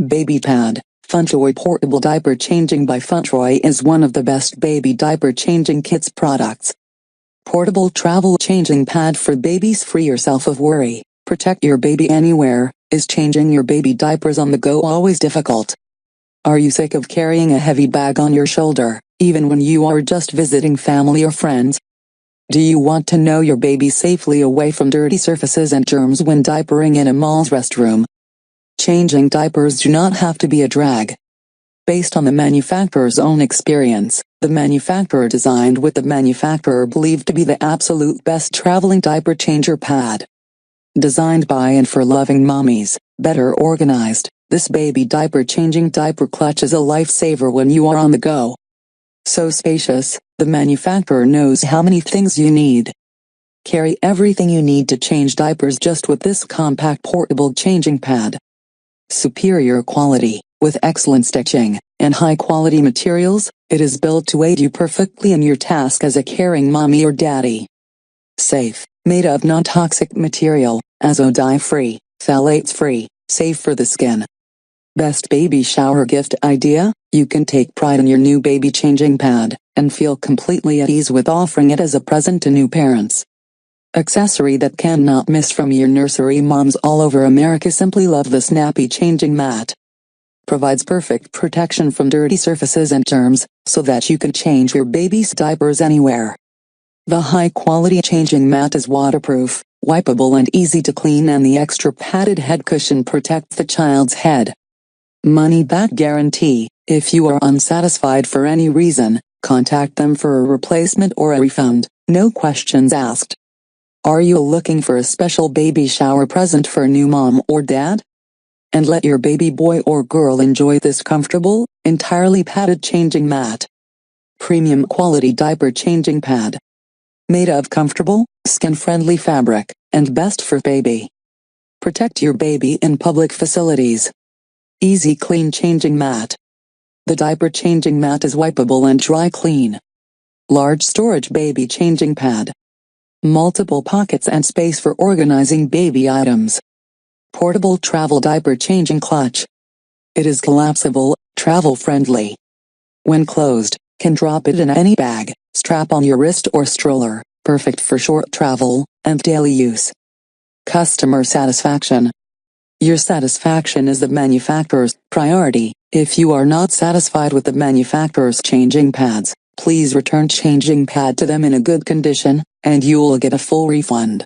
Baby Pad. Funtoy Portable Diaper Changing by Funtoy is one of the best baby diaper changing kits products. Portable travel changing pad for babies. Free yourself of worry, protect your baby anywhere. Is changing your baby diapers on the go always difficult? Are you sick of carrying a heavy bag on your shoulder, even when you are just visiting family or friends? Do you want to know your baby safely away from dirty surfaces and germs when diapering in a mall's restroom? Changing diapers do not have to be a drag. Based on the manufacturer's own experience, the manufacturer designed what the manufacturer believed to be the absolute best traveling diaper changer pad. Designed by and for loving mommies, better organized, this baby diaper changing diaper clutch is a lifesaver when you are on the go. So spacious, the manufacturer knows how many things you need. Carry everything you need to change diapers just with this compact portable changing pad. Superior quality, with excellent stitching, and high-quality materials, it is built to aid you perfectly in your task as a caring mommy or daddy. Safe, made of non-toxic material, azo-dye-free, phthalates-free, safe for the skin. Best baby shower gift idea? You can take pride in your new baby changing pad, and feel completely at ease with offering it as a present to new parents. Accessory that cannot miss from your nursery moms all over America simply love the snappy changing mat. Provides perfect protection from dirty surfaces and germs, so that you can change your baby's diapers anywhere. The high-quality changing mat is waterproof, wipeable and easy to clean, and the extra padded head cushion protects the child's head. Money-back guarantee. If you are unsatisfied for any reason, contact them for a replacement or a refund, no questions asked. Are you looking for a special baby shower present for a new mom or dad? And let your baby boy or girl enjoy this comfortable, entirely padded changing mat. Premium quality diaper changing pad. Made of comfortable, skin-friendly fabric, and best for baby. Protect your baby in public facilities. Easy clean changing mat. The diaper changing mat is wipeable and dry clean. Large storage baby changing pad. Multiple pockets and space for organizing baby items. Portable travel diaper changing clutch. It is collapsible, travel-friendly. When closed, can drop it in any bag, strap on your wrist or stroller, perfect for short travel and daily use. Customer satisfaction. Your satisfaction is the manufacturer's priority. If you are not satisfied with the manufacturer's changing pads, please return changing pad to them in a good condition, and you will get a full refund.